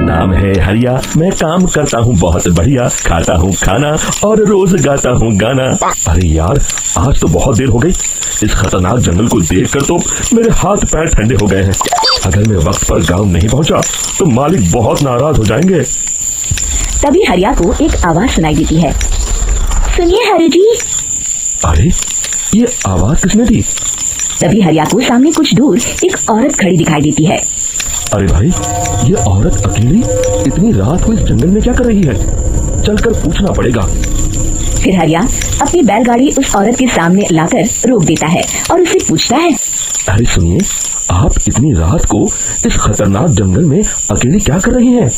नाम है हरिया, मैं काम करता हूँ बहुत बढ़िया, खाता हूँ खाना और रोज गाता हूँ गाना। अरे यार, आज तो बहुत देर हो गई। इस खतरनाक जंगल को देखकर तो मेरे हाथ पैर ठंडे हो गए हैं। अगर मैं वक्त पर गांव नहीं पहुंचा तो मालिक बहुत नाराज हो जाएंगे। तभी हरिया को एक आवाज सुनाई देती है। सुनिए हरि जी। अरे, ये आवाज किसने दी? तभी हरिया को सामने कुछ दूर एक औरत खड़ी दिखाई देती है। अरे भाई, ये औरत अकेली इतनी रात को इस जंगल में क्या कर रही है? चलकर पूछना पड़ेगा। फिर हरिया अपनी बैलगाड़ी उस औरत के सामने लाकर रोक देता है और उससे पूछता है। अरे सुनिए, आप इतनी रात को इस खतरनाक जंगल में अकेली क्या कर रही हैं?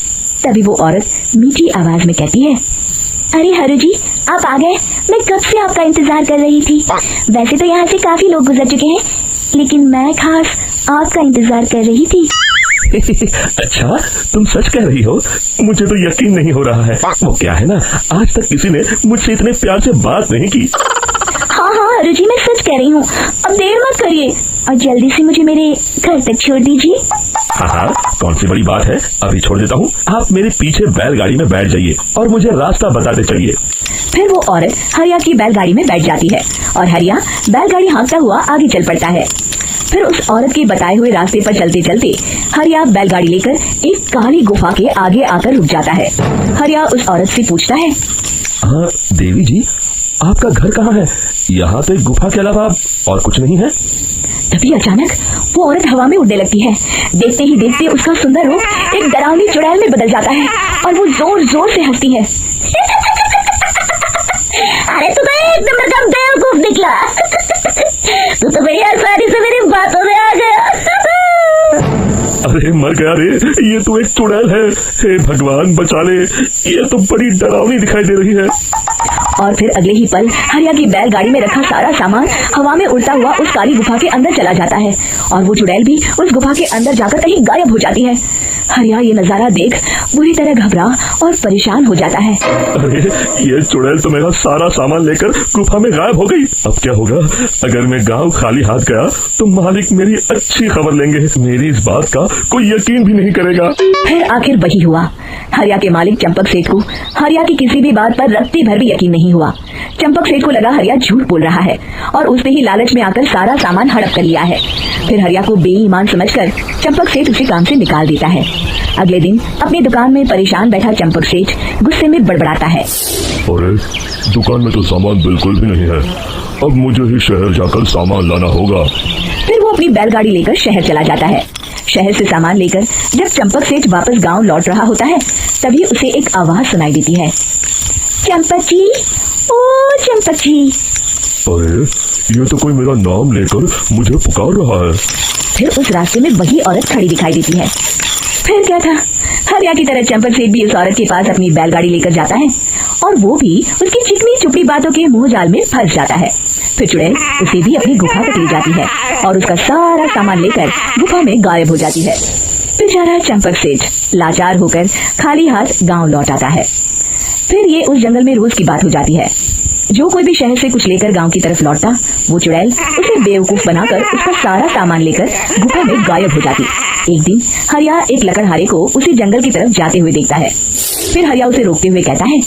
तभी वो औरत मीठी आवाज में कहती है। अरे हरु जी, आप आ गए। मैं कब से आपका इंतजार कर रही थी। वैसे तो यहाँ से काफी लोग गुजर चुके हैं, लेकिन मैं खास आपका इंतजार कर रही थी। अच्छा, तुम सच कह रही हो? मुझे तो यकीन नहीं हो रहा है। वो क्या है ना, आज तक किसी ने मुझसे इतने प्यार से बात नहीं की। हाँ हरु जी, मैं सच कह रही हूँ। अब देर मत करिए और जल्दी से मुझे मेरे घर तक छोड़ दीजिए। हाँ, कौन सी बड़ी बात है, अभी छोड़ देता हूँ। आप मेरे पीछे बैलगाड़ी में बैठ जाइए और मुझे रास्ता बताते चलिए। फिर वो औरत हरिया की बैलगाड़ी में बैठ जाती है और हरिया बैलगाड़ी हाँकता हुआ आगे चल पड़ता है। फिर उस औरत के बताए हुए रास्ते पर चलते चलते हरिया बैलगाड़ी लेकर एक काली गुफा के आगे आकर रुक जाता है। हरिया उस औरत से पूछता है। हाँ देवी जी, आपका घर कहाँ है? यहाँ तो एक गुफा के अलावा और कुछ नहीं है। तभी अचानक वो औरत हवा में उड़ने लगती है। देखते ही देखते उसका सुंदर रूप एक डरावनी चुड़ैल में बदल जाता है और वो जोर जोर से हंसती है। अरे तू तो एकदम एकदम बेवकूफ निकला। तू तो बड़ी आसानी से मेरी बातों में आ गया। अरे मर गया रे, ये तो एक चुड़ैल है। हे भगवान बचा ले, ये तो बड़ी डरावनी दिखाई दे रही है। और फिर अगले ही पल हरिया की बैलगाड़ी में रखा सारा सामान हवा में उड़ता हुआ उस काली गुफा के अंदर चला जाता है और वो चुड़ैल भी उस गुफा के अंदर जाकर कहीं गायब हो जाती है। हरिया ये नजारा देख बुरी तरह घबरा और परेशान हो जाता है। अरे, ये चुड़ैल तो मेरा सारा सामान लेकर गुफा में गायब हो गई। अब क्या होगा? अगर मैं गांव खाली हाथ गया तो मालिक मेरी अच्छी खबर लेंगे। मेरी इस बात का कोई यकीन भी नहीं करेगा। फिर आखिर वही हुआ। हरिया के मालिक चंपक सेठ को हरिया की किसी भी बात पर रत्ती भर भी यकीन नहीं हुआ। चंपक सेठ को लगा हरिया झूठ बोल रहा है और उसने ही लालच में आकर सारा सामान हड़प कर लिया है। फिर हरिया को बेईमान समझकर चंपक सेठ उसे काम से निकाल देता है। अगले दिन अपनी दुकान में परेशान बैठा चंपक सेठ गुस्से में बड़बड़ाता है। अरे, दुकान में तो सामान बिल्कुल भी नहीं है। अब मुझे ही शहर जाकर सामान लाना होगा। फिर वो अपनी बैलगाड़ी लेकर शहर चला जाता है। शहर से सामान लेकर जब चंपक सेठ वापस गांव लौट रहा होता है, तभी उसे एक आवाज सुनाई देती है। चंपक जी, ओ चंपक जी। अरे, ये तो कोई मेरा नाम लेकर मुझे पुकार रहा है। फिर उस रास्ते में वही औरत खड़ी दिखाई देती है। फिर क्या था, हरिया की तरह चंपक सेठ भी उस औरत के पास अपनी बैलगाड़ी लेकर जाता है और वो भी उसकी चिकनी चुपड़ी बातों के मुंह जाल में फंस जाता है। फिर चुड़ैल उसे भी अपनी गुफा तक ले जाती है और उसका सारा सामान लेकर गुफा में गायब हो जाती है। बेचारा चंपक सेठ लाचार होकर खाली हाथ गांव लौट आता है। फिर ये उस जंगल में रोज की बात हो जाती है। जो कोई भी शहर से कुछ लेकर गांव की तरफ लौटता, वो चुड़ैल उसे बेवकूफ बनाकर उसका सारा सामान लेकर गुफा में गायब हो जाती। एक दिन हरिया एक लकड़हारे को उसी जंगल की तरफ जाते हुए देखता है। फिर हरिया उसे रोकते हुए कहता है।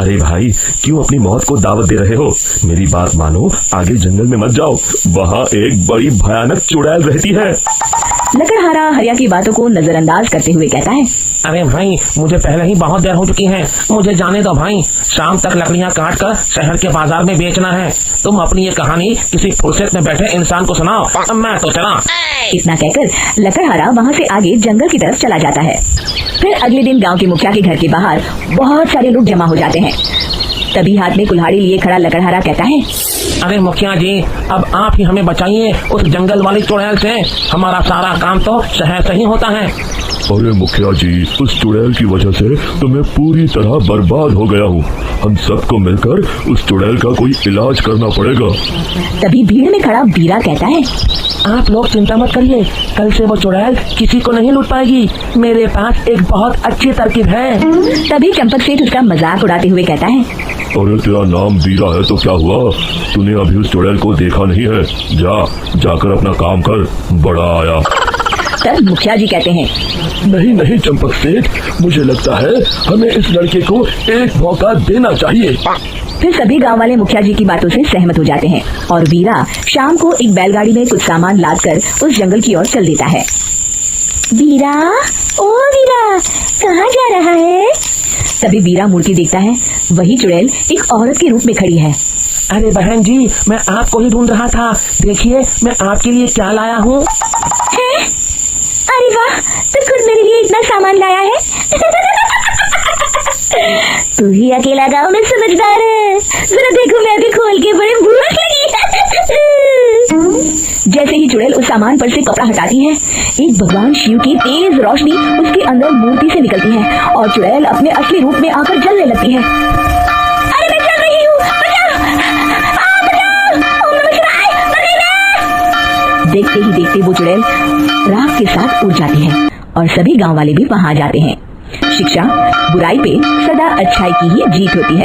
अरे भाई, क्यों अपनी मौत को दावत दे रहे हो? मेरी बात मानो, आगे जंगल में मत जाओ। वहाँ एक बड़ी भयानक चुड़ैल रहती है। लकड़हारा हरिया की बातों को नजरअंदाज करते हुए कहता है। अरे भाई, मुझे पहले ही बहुत देर हो चुकी है। मुझे जाने दो भाई, शाम तक लकड़ियाँ काट कर शहर के बाजार में बेचना है। तुम अपनी ये कहानी किसी फुर्सत में बैठे इंसान को सुनाओ, मैं तो चला। इतना कहकर लकड़हारा वहाँ से आगे जंगल की तरफ चला जाता है। फिर अगले दिन गांव के मुखिया के घर के बाहर बहुत सारे लोग जमा हो जाते हैं। तभी हाथ में कुल्हाड़ी लिए खड़ा लकड़हारा कहता है। अरे मुखिया जी, अब आप ही हमें बचाइए उस जंगल वाली चुड़ैल से। हमारा सारा काम तो शहर से ही होता है। अरे मुखिया जी, उस चुड़ैल की वजह से तो मैं पूरी तरह बर्बाद हो गया हूँ। हम सबको मिलकर उस चुड़ैल का कोई इलाज करना पड़ेगा। तभी भीड़ में खड़ा बीरा कहता है। आप लोग चिंता मत करिए, कल से वो चुड़ैल किसी को नहीं लूट पाएगी। मेरे पास एक बहुत अच्छी तरकीब है। तभी चंपक सेठ उसका मजाक उड़ाते हुए कहता है। अरे तेरा नाम बीरा है तो क्या हुआ? तूने अभी उस चुड़ैल को देखा नहीं है? जाकर अपना काम कर, बड़ा आया। तब मुखिया जी कहते हैं, नहीं नहीं चंपक सेठ, मुझे लगता है हमें इस लड़के को एक मौका देना चाहिए। फिर सभी गांव वाले मुखिया जी की बातों से सहमत हो जाते हैं और वीरा शाम को एक बैलगाड़ी में कुछ सामान लादकर उस जंगल की ओर चल देता है। वीरा, ओ वीरा, कहाँ जा रहा है? तभी वीरा मुड़ के देखता है, वही चुड़ैल एक औरत के रूप में खड़ी है। अरे बहन जी, मैं आपको ही ढूंढ रहा था। देखिए मैं आपके लिए क्या लाया हूँ। अरे वाह, तू खुद मेरे लिए इतना सामान लाया है। तू ही अकेला गाँव में समझदार है। जरा देखो, मैं भी खोल के बड़े भूख लगी। जैसे ही चुड़ैल उस सामान पर से कपड़ा हटाती है, एक भगवान शिव की तेज रोशनी उसके अंदर मूर्ति से निकलती है और चुड़ैल अपने असली रूप में आकर जलने लगती है। अरे मैं चल रही हूँ, बचाओ! बचाओ! ओम नमः शिवाय, बचाइए! देखते ही देखते वो चुड़ैल राख के साथ उड़ जाती है और सभी गांव वाले भी वहां जाते हैं। शिक्षा बुराई पे सदा अच्छाई की ही जीत होती है।